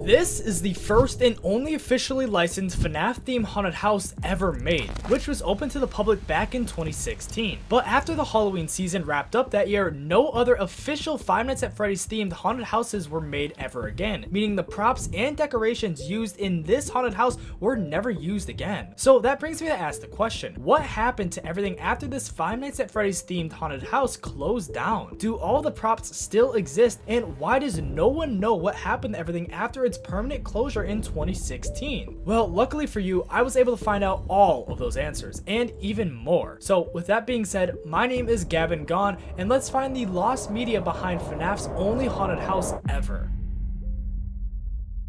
This is the first and only officially licensed FNAF themed haunted house ever made, which was open to the public back in 2016. But after the Halloween season wrapped up that year, no other official Five Nights at Freddy's themed haunted houses were made ever again, meaning the props and decorations used in this haunted house were never used again. So that brings me to ask the question, what happened to everything after this Five Nights at Freddy's themed haunted house closed down? Do all the props still exist, and why does no one know what happened to everything after its permanent closure in 2016? Well, luckily for you, I was able to find out all of those answers and even more. So with that being said, my name is Gavin Gone, and let's find the lost media behind FNAF's only haunted house ever.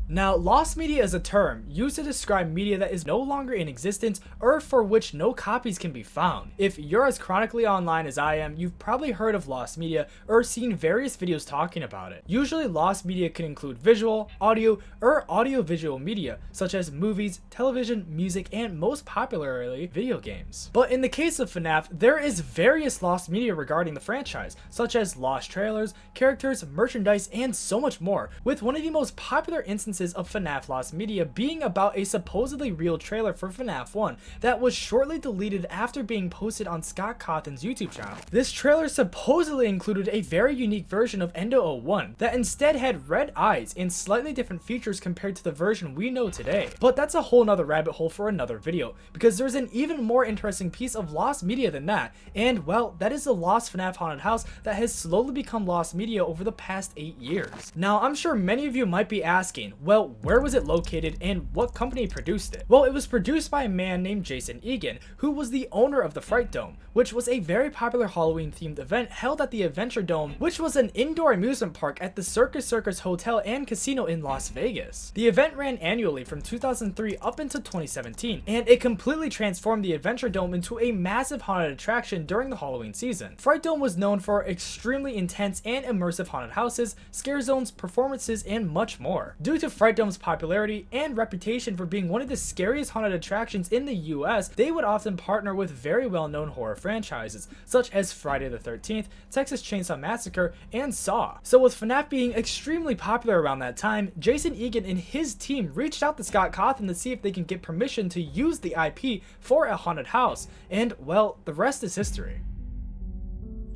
Now, lost media is a term used to describe media that is no longer in existence or for which no copies can be found. If you're as chronically online as I am, you've probably heard of lost media or seen various videos talking about it. Usually, lost media can include visual, audio, or audio-visual media, such as movies, television, music, and most popularly, video games. But in the case of FNAF, there is various lost media regarding the franchise, such as lost trailers, characters, merchandise, and so much more, with one of the most popular instances of FNAF lost media being about a supposedly real trailer for FNAF 1 that was shortly deleted after being posted on Scott Cawthon's YouTube channel. This trailer supposedly included a very unique version of Endo-01 that instead had red eyes and slightly different features compared to the version we know today. But that's a whole nother rabbit hole for another video, because there's an even more interesting piece of lost media than that, and well, that is the lost FNAF haunted house that has slowly become lost media over the past 8 years. Now, I'm sure many of you might be asking, well, where was it located and what company produced it? Well, it was produced by a man named Jason Egan, who was the owner of the Fright Dome, which was a very popular Halloween themed event held at the Adventure Dome, which was an indoor amusement park at the Circus Hotel and Casino in Las Vegas. The event ran annually from 2003 up until 2017, and it completely transformed the Adventure Dome into a massive haunted attraction during the Halloween season. Fright Dome was known for extremely intense and immersive haunted houses, scare zones, performances, and much more. Due to Fright Dome's popularity and reputation for being one of the scariest haunted attractions in the US, they would often partner with very well-known horror franchises, such as Friday the 13th, Texas Chainsaw Massacre, and Saw. So with FNAF being extremely popular around that time, Jason Egan and his team reached out to Scott Cawthon to see if they can get permission to use the IP for a haunted house, and well, the rest is history.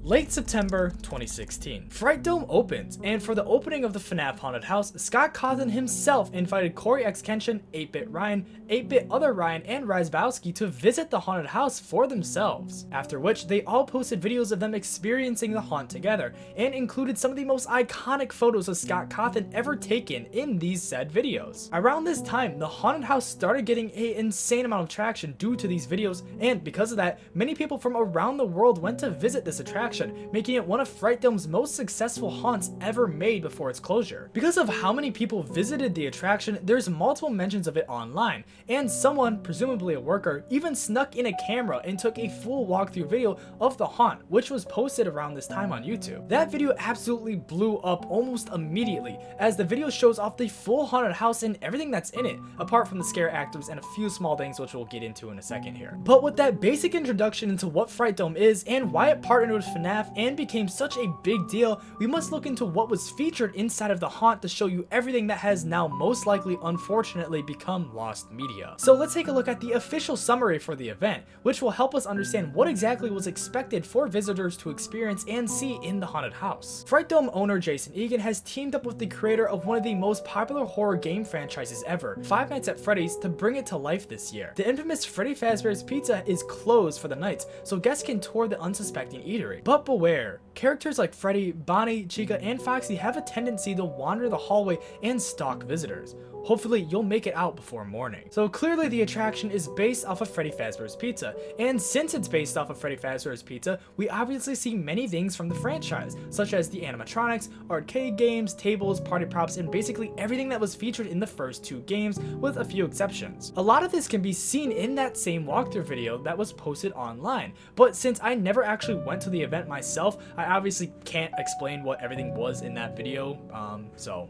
Late September 2016, Fright Dome opens, and for the opening of the FNAF haunted house, Scott Cawthon himself invited Corey X Kenshin, 8-Bit Ryan, 8-Bit Other Ryan, and Rizbowski to visit the haunted house for themselves, after which they all posted videos of them experiencing the haunt together, and included some of the most iconic photos of Scott Cawthon ever taken in these said videos. Around this time, the haunted house started getting an insane amount of traction due to these videos, and because of that, many people from around the world went to visit this attraction, making it one of Fright Dome's most successful haunts ever made before its closure. Because of how many people visited the attraction, there's multiple mentions of it online, and someone, presumably a worker, even snuck in a camera and took a full walkthrough video of the haunt, which was posted around this time on YouTube. That video absolutely blew up almost immediately, as the video shows off the full haunted house and everything that's in it, apart from the scare actors and a few small things which we'll get into in a second here. But with that basic introduction into what Fright Dome is and why it partnered with FNAF and became such a big deal, we must look into what was featured inside of the haunt to show you everything that has now most likely unfortunately become lost media. So let's take a look at the official summary for the event, which will help us understand what exactly was expected for visitors to experience and see in the haunted house. Fright Dome owner Jason Egan has teamed up with the creator of one of the most popular horror game franchises ever, Five Nights at Freddy's, to bring it to life this year. The infamous Freddy Fazbear's Pizza is closed for the night, so guests can tour the unsuspecting eatery. But beware, characters like Freddy, Bonnie, Chica, and Foxy have a tendency to wander the hallway and stalk visitors. Hopefully you'll make it out before morning. So clearly the attraction is based off of Freddy Fazbear's Pizza, and since it's based off of Freddy Fazbear's Pizza, we obviously see many things from the franchise, such as the animatronics, arcade games, tables, party props, and basically everything that was featured in the first 2 games, with a few exceptions. A lot of this can be seen in that same walkthrough video that was posted online, but since I never actually went to the event myself, I obviously can't explain what everything was in that video, so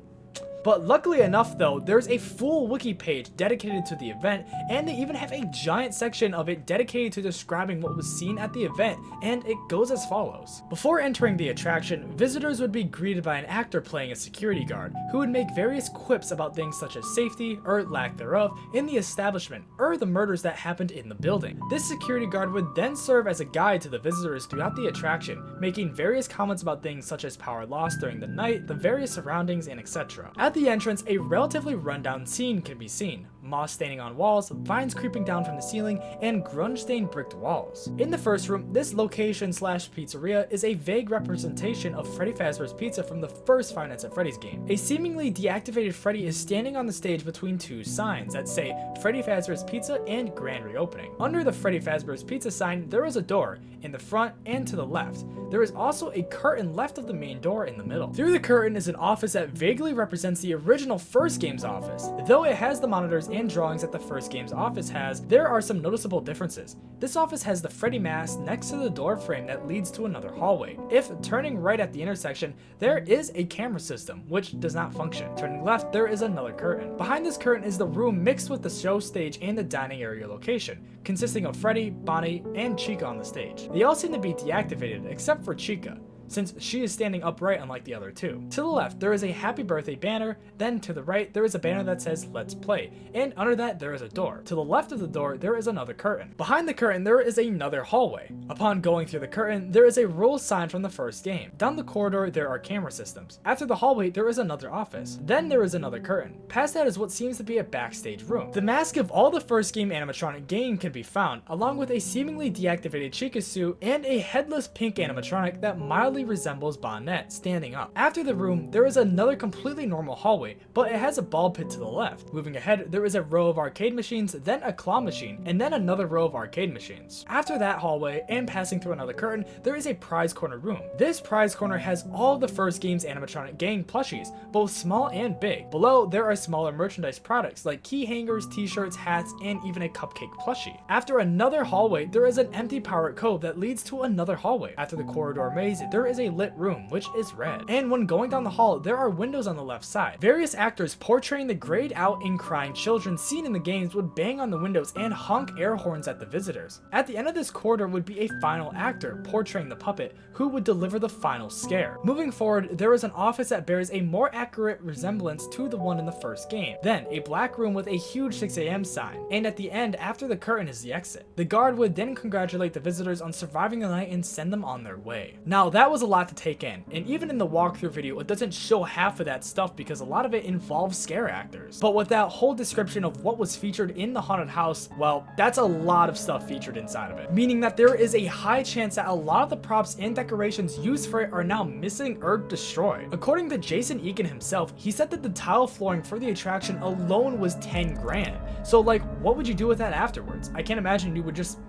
But luckily enough though, there's a full wiki page dedicated to the event, and they even have a giant section of it dedicated to describing what was seen at the event, and it goes as follows. Before entering the attraction, visitors would be greeted by an actor playing a security guard, who would make various quips about things such as safety, or lack thereof, in the establishment, or the murders that happened in the building. This security guard would then serve as a guide to the visitors throughout the attraction, making various comments about things such as power loss during the night, the various surroundings, and etc. At the entrance, a relatively rundown scene can be seen. Moss staining on walls, vines creeping down from the ceiling, and grunge-stained bricked walls. In the first room, this location/pizzeria is a vague representation of Freddy Fazbear's Pizza from the first Five Nights at Freddy's game. A seemingly deactivated Freddy is standing on the stage between two signs that say Freddy Fazbear's Pizza and Grand Reopening. Under the Freddy Fazbear's Pizza sign, there is a door, in the front and to the left. There is also a curtain left of the main door in the middle. Through the curtain is an office that vaguely represents the original first game's office. Though it has the monitors and drawings that the first game's office has, there are some noticeable differences. This office has the Freddy mask next to the door frame that leads to another hallway. If turning right at the intersection, there is a camera system, which does not function. Turning left, there is another curtain. Behind this curtain is the room mixed with the show stage and the dining area location, consisting of Freddy, Bonnie, and Chica on the stage. They all seem to be deactivated, except for Chica, since she is standing upright unlike the other two. To the left, there is a happy birthday banner, then to the right, there is a banner that says let's play, and under that, there is a door. To the left of the door, there is another curtain. Behind the curtain, there is another hallway. Upon going through the curtain, there is a rules sign from the first game. Down the corridor, there are camera systems. After the hallway, there is another office. Then there is another curtain. Past that is what seems to be a backstage room. The mask of all the first game animatronic game can be found, along with a seemingly deactivated Chica suit and a headless pink animatronic that mildly resembles Bonnet standing up. After the room, there is another completely normal hallway, but it has a ball pit to the left. Moving ahead, there is a row of arcade machines, then a claw machine, and then another row of arcade machines. After that hallway, and passing through another curtain, there is a prize corner room. This prize corner has all of the first game's animatronic gang plushies, both small and big. Below, there are smaller merchandise products like key hangers, t-shirts, hats, and even a cupcake plushie. After another hallway, there is an empty pirate cove that leads to another hallway. After the corridor maze, there is a lit room, which is red. And when going down the hall, there are windows on the left side. Various actors portraying the grayed out and crying children seen in the games would bang on the windows and honk air horns at the visitors. At the end of this corridor would be a final actor portraying the puppet, who would deliver the final scare. Moving forward, there is an office that bears a more accurate resemblance to the one in the first game. Then, a black room with a huge 6 a.m. sign. And at the end, after the curtain, is the exit. The guard would then congratulate the visitors on surviving the night and send them on their way. Now, that was a lot to take in, and even in the walkthrough video, it doesn't show half of that stuff because a lot of it involves scare actors. But with that whole description of what was featured in the haunted house, well, that's a lot of stuff featured inside of it, meaning that there is a high chance that a lot of the props and decorations used for it are now missing or destroyed. According to Jason Egan himself, he said that the tile flooring for the attraction alone was 10 grand. So like, what would you do with that afterwards? I can't imagine you would just,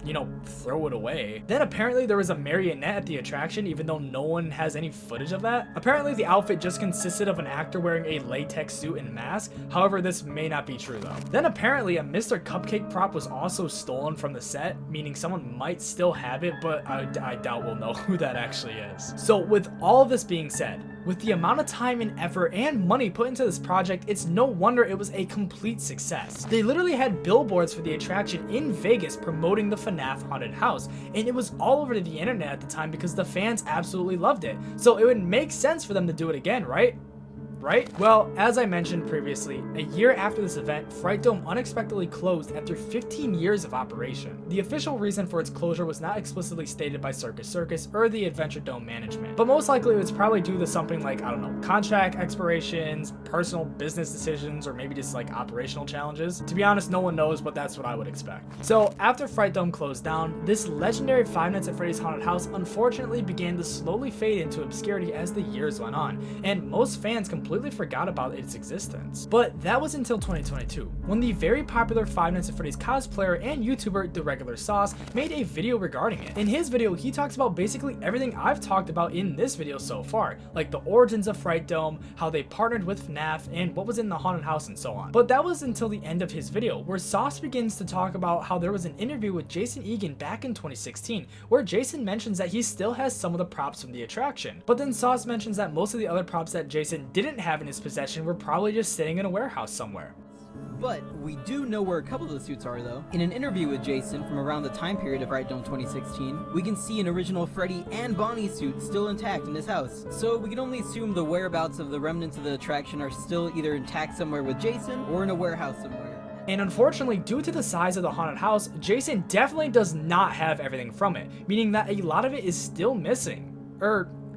throw it away. Then apparently there was a marionette at the attraction, even though no one has any footage of that. Apparently the outfit just consisted of an actor wearing a latex suit and mask. However, this may not be true though. Then apparently a Mr. Cupcake prop was also stolen from the set, meaning someone might still have it, but I doubt we'll know who that actually is. So with all this being said, with the amount of time and effort and money put into this project, it's no wonder it was a complete success. They literally had billboards for the attraction in Vegas promoting the FNAF haunted house, and it was all over the internet at the time because the fans absolutely loved it. So it would make sense for them to do it again, right? Well, as I mentioned previously, a year after this event, Fright Dome unexpectedly closed after 15 years of operation. The official reason for its closure was not explicitly stated by Circus Circus or the Adventure Dome management, but most likely it was probably due to something like, contract expirations, personal business decisions, or maybe just like operational challenges. To be honest, no one knows, but that's what I would expect. So after Fright Dome closed down, this legendary Five Nights at Freddy's haunted house unfortunately began to slowly fade into obscurity as the years went on, and most fans completely forgot about its existence. But that was until 2022, when the very popular Five Nights at Freddy's cosplayer and YouTuber The Regular Sauce made a video regarding it. In his video, he talks about basically everything I've talked about in this video so far, like the origins of Fright Dome, how they partnered with FNAF, and what was in the haunted house and so on. But that was until the end of his video, where Sauce begins to talk about how there was an interview with Jason Egan back in 2016, where Jason mentions that he still has some of the props from the attraction. But then Sauce mentions that most of the other props that Jason didn't have in his possession were probably just sitting in a warehouse somewhere. But we do know where a couple of the suits are, though. In an interview with Jason from around the time period of Fright Dome 2016, we can see an original Freddy and Bonnie suit still intact in his house. So we can only assume the whereabouts of the remnants of the attraction are still either intact somewhere with Jason or in a warehouse somewhere. And unfortunately, due to the size of the haunted house, Jason definitely does not have everything from it, meaning that a lot of it is still missing.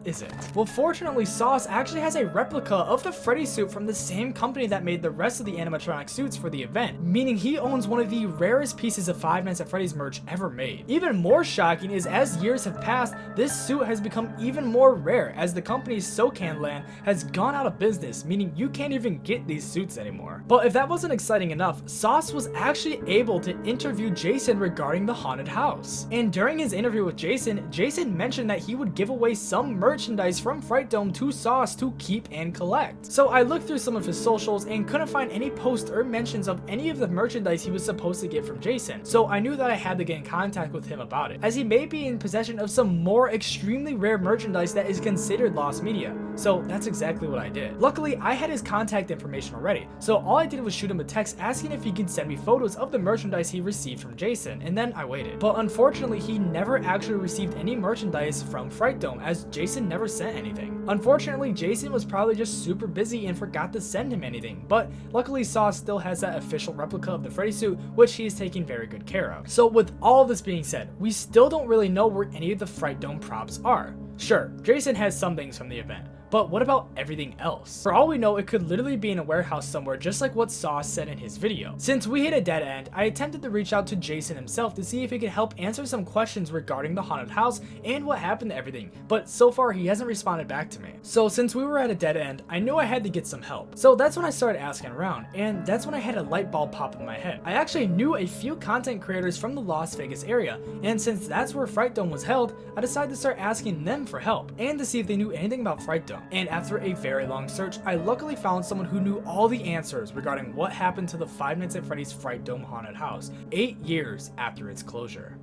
Is it? Well, fortunately, Sauce actually has a replica of the Freddy suit from the same company that made the rest of the animatronic suits for the event, meaning he owns one of the rarest pieces of Five Nights at Freddy's merch ever made. Even more shocking is as years have passed, this suit has become even more rare as the company's SoCan Land has gone out of business, meaning you can't even get these suits anymore. But if that wasn't exciting enough, Sauce was actually able to interview Jason regarding the haunted house. And during his interview with Jason, Jason mentioned that he would give away some merchandise from Fright Dome to Sauce to keep and collect. So I looked through some of his socials and couldn't find any posts or mentions of any of the merchandise he was supposed to get from Jason. So I knew that I had to get in contact with him about it, as he may be in possession of some more extremely rare merchandise that is considered lost media. So that's exactly what I did. Luckily, I had his contact information already, so all I did was shoot him a text asking if he could send me photos of the merchandise he received from Jason, and then I waited. But unfortunately, he never actually received any merchandise from Fright Dome, as Jason never sent anything. Unfortunately, Jason was probably just super busy and forgot to send him anything, but luckily Sauce still has that official replica of the Freddy suit, which he is taking very good care of. So with all this being said, we still don't really know where any of the Fright Dome props are. Sure, Jason has some things from the event, but what about everything else? For all we know, it could literally be in a warehouse somewhere, just like what Sauce said in his video. Since we hit a dead end, I attempted to reach out to Jason himself to see if he could help answer some questions regarding the haunted house and what happened to everything, but so far he hasn't responded back to me. So since we were at a dead end, I knew I had to get some help. So that's when I started asking around, and that's when I had a light bulb pop in my head. I actually knew a few content creators from the Las Vegas area, and since that's where Fright Dome was held, I decided to start asking them for help, and to see if they knew anything about Fright Dome. And after a very long search, I luckily found someone who knew all the answers regarding what happened to the Five Nights at Freddy's Fright Dome haunted house 8 years after its closure.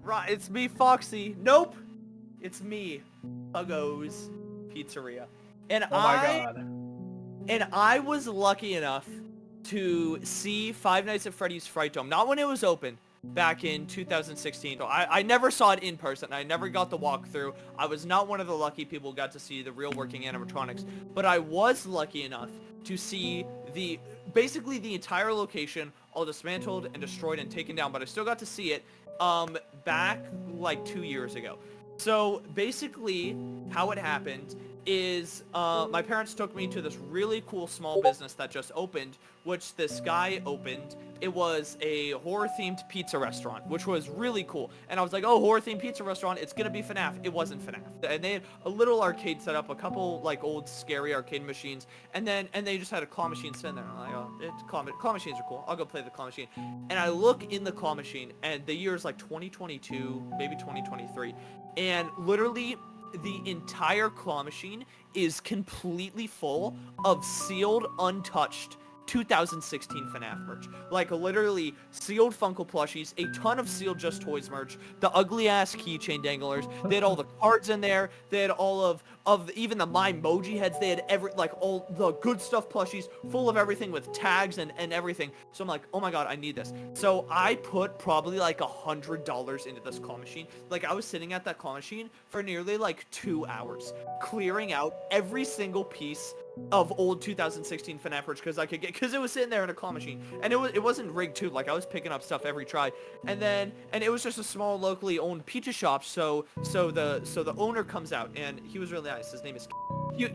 Right, it's me, Foxy. Nope, it's me, Huggo's Pizzeria. And Oh my god. And I was lucky enough to see Five Nights at Freddy's Fright Dome, not when it was open, back in 2016. So I never saw it in person. I never got the walkthrough. I was not one of the lucky people who got to see the real working animatronics, but I was lucky enough to see basically the entire location all dismantled and destroyed and taken down, but I still got to see it back like 2 years ago. So basically how it happened is my parents took me to this really cool small business that just opened, which this guy opened. It was a horror-themed pizza restaurant, which was really cool. And I was like, oh, horror-themed pizza restaurant, it's gonna be FNAF. It wasn't FNAF. And they had a little arcade set up, a couple like old scary arcade machines, and they just had a claw machine sitting there. And I'm like, oh, claw machines are cool. I'll go play the claw machine. And I look in the claw machine, and the year is like 2022, maybe 2023, and literally the entire claw machine is completely full of sealed, untouched 2016 FNAF merch. Like literally sealed Funko plushies, a ton of sealed Just Toys merch, the ugly ass keychain danglers. They had all the cards in there. They had all of even the My Emoji heads. They had all the good stuff plushies full of everything with tags and everything. So I'm like, oh my god, I need this. So I put probably like $100 into this claw machine. Like I was sitting at that claw machine for nearly like 2 hours, clearing out every single piece of old 2016 FNAF merch because it was sitting there in a claw machine, and it wasn't rigged too. Like I was picking up stuff every try, and it was just a small locally owned pizza shop. So the owner comes out, and he was really nice. His name is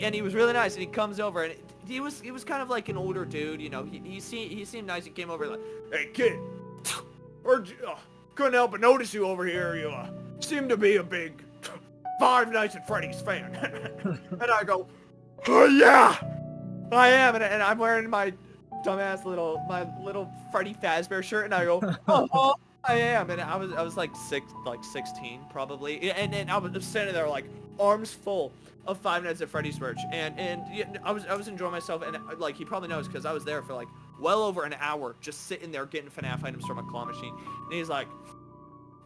and he was really nice, and he comes over, and he was kind of like an older dude, you know. He seemed nice. He came over like, hey kid, couldn't help but notice you over here. You seem to be a big Five Nights at Freddy's fan. And I go, oh yeah, I am, and I'm wearing my dumbass little Freddy Fazbear shirt, and I go, oh, I am, and I was like 16 probably, and I was standing there like arms full of Five Nights at Freddy's merch, and yeah, I was enjoying myself, and like he probably knows because I was there for like well over an hour just sitting there getting FNAF items from a claw machine, and he's like,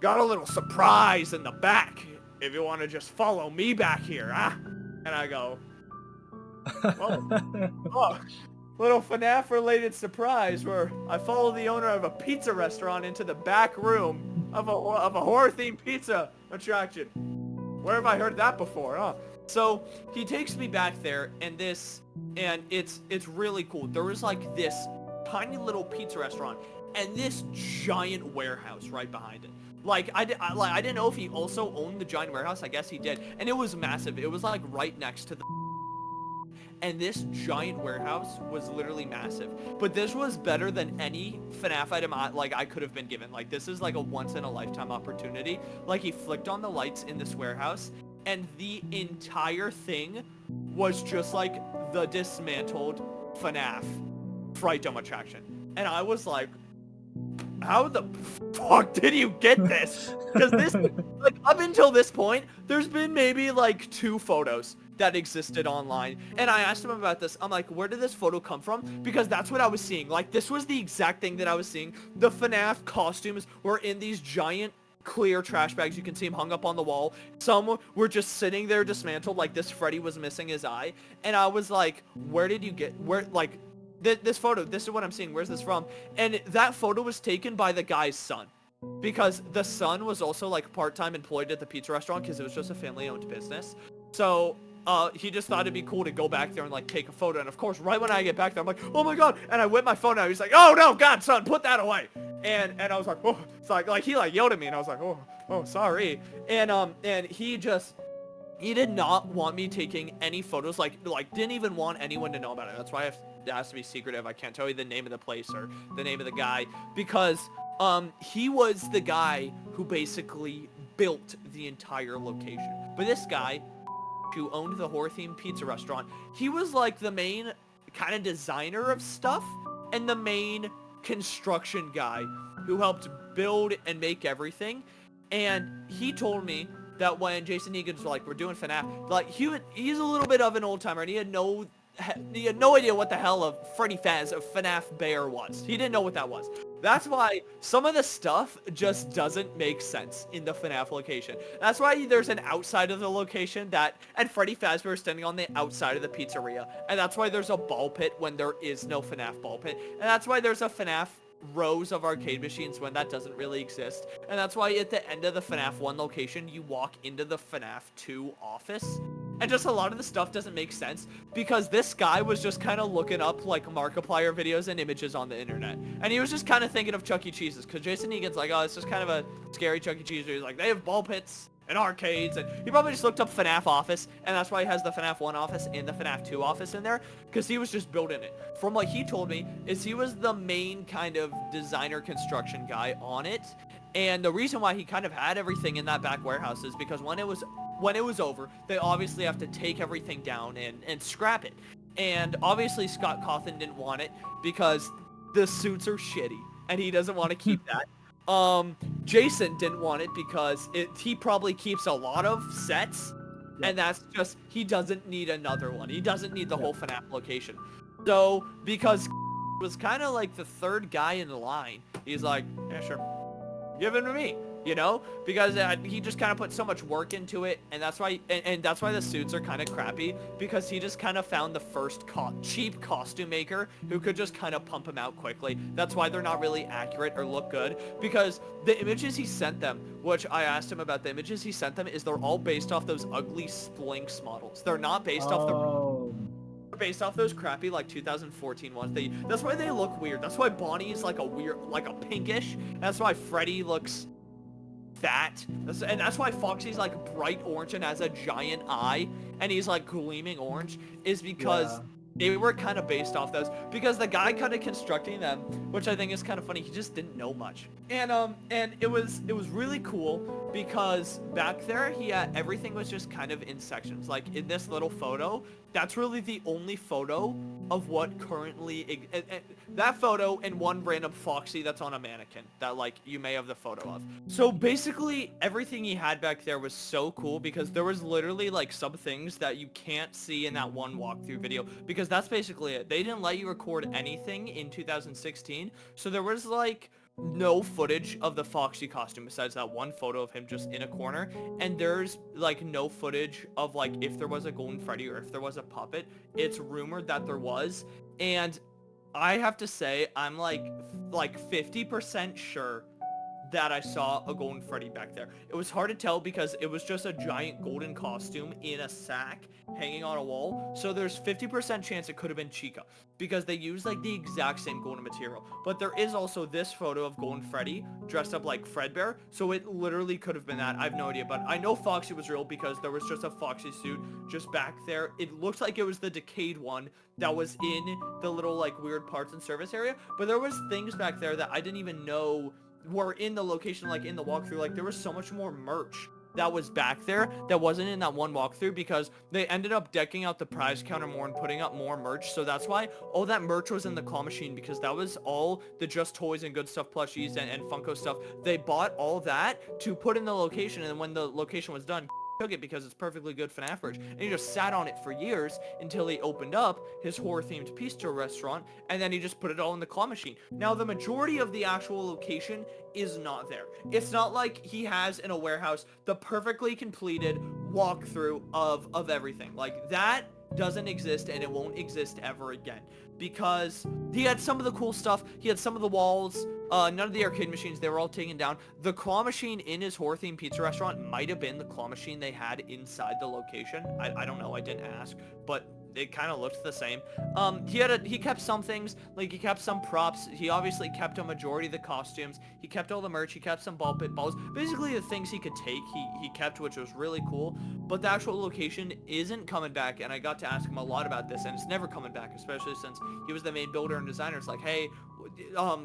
got a little surprise in the back if you want to just follow me back here, huh? And I go, Oh, little FNAF related surprise where I follow the owner of a pizza restaurant into the back room of a horror themed pizza attraction. Where have I heard that before, huh? So he takes me back there, and it's really cool. There was like this tiny little pizza restaurant and this giant warehouse right behind it. Like I didn't know if he also owned the giant warehouse. I guess he did, and it was massive. It was like right next to the. And this giant warehouse was literally massive. But this was better than any FNAF item I could have been given. Like, this is like a once-in-a-lifetime opportunity. Like, he flicked on the lights in this warehouse, and the entire thing was just like the dismantled FNAF Fright Dome attraction. And I was like, how the fuck did you get this? Because this, like, up until this point, there's been maybe like 2 photos that existed online, and I asked him about this. I'm like, where did this photo come from? Because that's what I was seeing. Like, this was the exact thing that I was seeing. The FNAF costumes were in these giant clear trash bags. You can see them hung up on the wall. Some were just sitting there dismantled, like this Freddy was missing his eye. And I was like, where did you get, where, like, this photo, this is what I'm seeing, where's this from? And that photo was taken by the guy's son, because the son was also like part-time employed at the pizza restaurant, because it was just a family-owned business. So he just thought it'd be cool to go back there and like take a photo. And of course, right when I get back there, I'm like, oh my god, and I whip my phone out. He's like, oh no, god, son, put that away. And I was like, oh, it's like he like yelled at me, and I was like, oh sorry. And he did not want me taking any photos, like didn't even want anyone to know about it. That's why it has to be secretive. I can't tell you the name of the place or the name of the guy, because he was the guy who basically built the entire location. But this guy who owned the horror-themed pizza restaurant, he was like the main kind of designer of stuff and the main construction guy who helped build and make everything. And he told me that when Jason Egan's like, we're doing FNAF, like he's a little bit of an old-timer, and he had no idea what the hell a Freddy Faz, a FNAF bear was. He didn't know what that was. That's why some of the stuff just doesn't make sense in the FNAF location. That's why there's an outside of the location and Freddy Fazbear is standing on the outside of the pizzeria. And that's why there's a ball pit when there is no FNAF ball pit. And that's why there's a FNAF rows of arcade machines when that doesn't really exist. And that's why at the end of the FNAF 1 location, you walk into the FNAF 2 office. And just a lot of the stuff doesn't make sense, because this guy was just kind of looking up like Markiplier videos and images on the internet. And he was just kind of thinking of Chuck E. Cheese's, because Jason Egan's like, oh, it's just kind of a scary Chuck E. Cheese. He's like, they have ball pits and arcades, and he probably just looked up FNAF office, and that's why he has the FNAF 1 office and the FNAF 2 office in there, because he was just building it. From what he told me, is he was the main kind of designer construction guy on it. And the reason why he kind of had everything in that back warehouse is because when it was over, they obviously have to take everything down and scrap it. And obviously Scott Cawthon didn't want it because the suits are shitty, and he doesn't want to keep that. Jason didn't want it because he probably keeps a lot of sets, and that's just, he doesn't need another one. He doesn't need the whole FNAF location. So, because was kind of like the third guy in the line, he's like, yeah, sure, give it to me, you know, because he just kind of put so much work into it, and that's why that's why the suits are kind of crappy, because he just kind of found the first cheap costume maker who could just kind of pump them out quickly. That's why they're not really accurate or look good, because the images he sent them, which I asked him about, the images he sent them, is they're all based off those ugly Splinks models. They're not based off those crappy like 2014 ones. That's why they look weird. That's why Bonnie is like a pinkish. That's why Freddy looks fat. And that's why Foxy's like bright orange and has a giant eye, and he's like gleaming orange, is because they were kind of based off those, because the guy kind of constructing them, which I think is kind of funny, he just didn't know much. And it was really cool, because back there everything was just kind of in sections. Like in this little photo, that's really the only photo of what currently that photo and one random Foxy that's on a mannequin that like you may have the photo of. So basically everything he had back there was so cool, because there was literally like some things that you can't see in that one walkthrough video, because that's basically it. They didn't let you record anything in 2016, so there was like no footage of the Foxy costume besides that one photo of him just in a corner, and there's like no footage of like if there was a Golden Freddy or if there was a puppet. It's rumored that there was, and I have to say I'm like 50% sure that I saw a Golden Freddy back there. It was hard to tell because it was just a giant golden costume in a sack hanging on a wall. So there's 50% chance it could have been Chica because they use like the exact same golden material. But there is also this photo of Golden Freddy dressed up like Fredbear. So it literally could have been that. I have no idea. But I know Foxy was real because there was just a Foxy suit just back there. It looks like it was the decayed one that was in the little like weird parts and service area. But there was things back there that I didn't even know were in the location, like in the walkthrough. Like there was so much more merch that was back there that wasn't in that one walkthrough because they ended up decking out the prize counter more and putting up more merch. So that's why all that merch was in the claw machine, because that was all the Just Toys and Good Stuff plushies and Funko stuff. They bought all that to put in the location, and then when the location was done, took it because it's perfectly good FNAF merch, and he just sat on it for years until he opened up his horror-themed pizza restaurant, and then he just put it all in the claw machine. Now, the majority of the actual location is not there. It's not like he has in a warehouse the perfectly completed walkthrough of everything. Like, that doesn't exist, and it won't exist ever again, because he had some of the cool stuff. He had some of the walls. None of the arcade machines, they were all taken down. The claw machine in his horror-themed pizza restaurant might have been the claw machine they had inside the location. I don't know, I didn't ask, but it kind of looked the same. He kept some things, like he kept some props. He obviously kept a majority of the costumes. He kept all the merch. He kept some ball pit balls. Basically the things he could take, he kept, which was really cool. But the actual location isn't coming back, and I got to ask him a lot about this, and it's never coming back, especially since he was the main builder and designer. It's like, hey,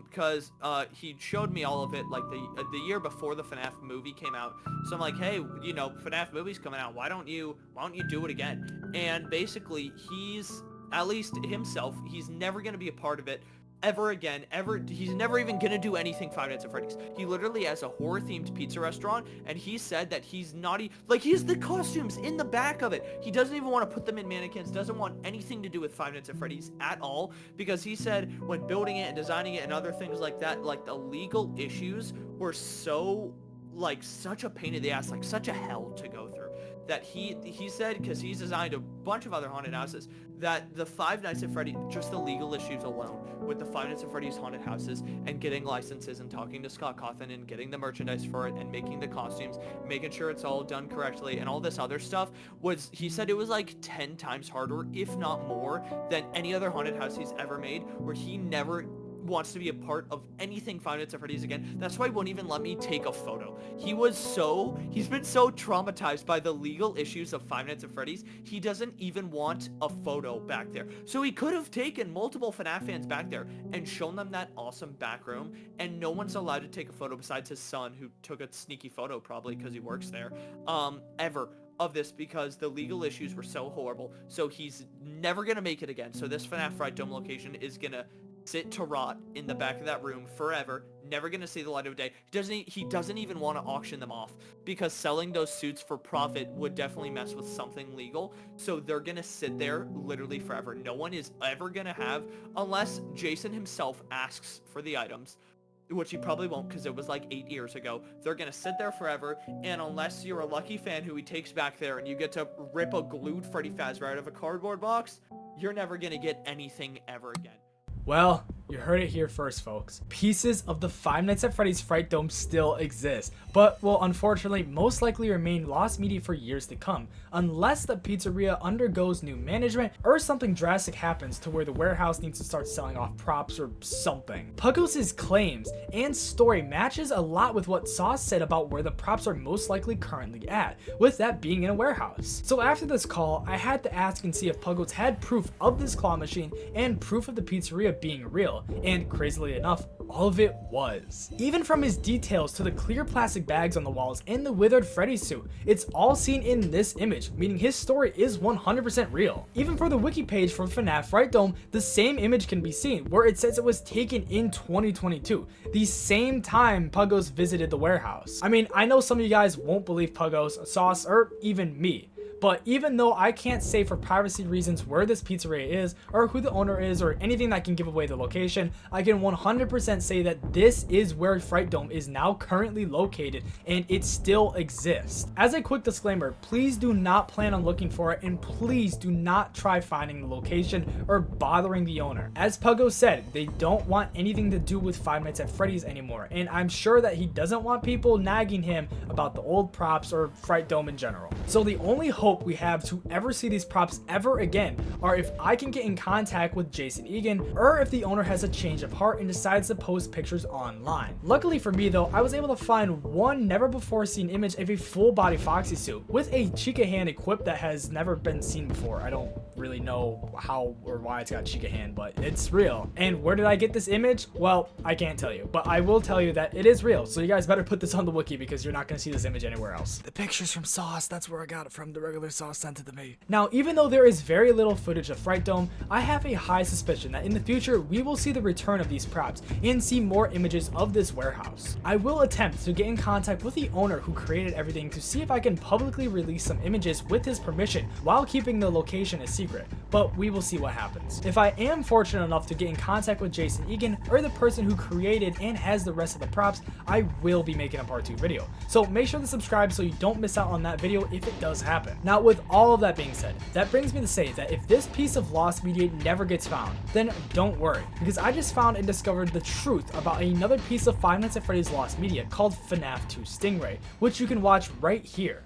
because he showed me all of it like the year before the FNAF movie came out. So I'm like, hey, you know, FNAF movie's coming out. Why don't you do it again? And basically, he's, at least himself, he's never gonna be a part of it ever again. He's never even gonna do anything Five Nights at Freddy's. He literally has a horror-themed pizza restaurant, and he said that he's not like, he has the costumes in the back of it. He doesn't even want to put them in mannequins, doesn't want anything to do with Five Nights at Freddy's at all, because he said when building it and designing it and other things like that, like the legal issues were so, like, such a pain in the ass, like such a hell to go through, that he said, because he's designed a bunch of other haunted houses, that the Five Nights at Freddy, just the legal issues alone with the Five Nights at Freddy's haunted houses and getting licenses and talking to Scott Cawthon and getting the merchandise for it and making the costumes, making sure it's all done correctly and all this other stuff, was, he said it was like 10 times harder, if not more, than any other haunted house he's ever made, where he never wants to be a part of anything Five Nights at Freddy's again. That's why he won't even let me take a photo. He's been so traumatized by the legal issues of Five Nights at Freddy's, he doesn't even want a photo back there. So he could have taken multiple FNAF fans back there and shown them that awesome back room, and no one's allowed to take a photo besides his son, who took a sneaky photo probably because he works there, ever, of this, because the legal issues were so horrible. So he's never gonna make it again. So this FNAF Fright Dome location is gonna sit to rot in the back of that room forever, never gonna see the light of day. He doesn't even want to auction them off, because selling those suits for profit would definitely mess with something legal. So they're gonna sit there literally forever. No one is ever gonna have, unless Jason himself asks for the items, which he probably won't because it was like 8 years ago. They're gonna sit there forever, and unless you're a lucky fan who he takes back there and you get to rip a glued Freddy Fazbear out of a cardboard box, you're never gonna get anything ever again. Well, you heard it here first, folks. Pieces of the Five Nights at Freddy's Fright Dome still exist, but will unfortunately most likely remain lost media for years to come, unless the pizzeria undergoes new management or something drastic happens to where the warehouse needs to start selling off props or something. Puggos' claims and story matches a lot with what Sauce said about where the props are most likely currently at, with that being in a warehouse. So after this call, I had to ask and see if Puggos had proof of this claw machine and proof of the pizzeria being real, and crazily enough, all of it was. Even from his details to the clear plastic bags on the walls and the withered Freddy suit, it's all seen in this image, meaning his story is 100% real. Even for the wiki page for FNAF Fright Dome, the same image can be seen, where it says it was taken in 2022, the same time Puggos visited the warehouse. I mean, I know some of you guys won't believe Puggos, Sauce, or even me, But even though I can't say for privacy reasons where this pizzeria is or who the owner is or anything that can give away the location, I can 100% say that this is where Fright Dome is now currently located and it still exists. As a quick disclaimer, please do not plan on looking for it, and please do not try finding the location or bothering the owner. As Puggo said, they don't want anything to do with Five Nights at Freddy's anymore, and I'm sure that he doesn't want people nagging him about the old props or Fright Dome in general. So the only hope we have to ever see these props ever again are if I can get in contact with Jason Egan, or if the owner has a change of heart and decides to post pictures online. Luckily for me though, I was able to find one never before seen image of a full body Foxy suit with a Chica hand equipped that has never been seen before. I don't really know how or why it's got Chica hand, but it's real. And where did I get this image? Well, I can't tell you, but I will tell you that it is real. So you guys better put this on the wiki because you're not going to see this image anywhere else. The picture's from Sauce. That's where I got it from. The regular Sauce sent it to me. Now, even though there is very little footage of Fright Dome, I have a high suspicion that in the future we will see the return of these props and see more images of this warehouse. I will attempt to get in contact with the owner who created everything to see if I can publicly release some images with his permission while keeping the location a secret, but we will see what happens. If I am fortunate enough to get in contact with Jason Egan or the person who created and has the rest of the props, I will be making a part 2 video. So make sure to subscribe so you don't miss out on that video if it does happen. Now, with all of that being said, that brings me to say that if this piece of lost media never gets found, then don't worry, because I just found and discovered the truth about another piece of Five Nights at Freddy's lost media called FNAF 2 Stingray, which you can watch right here.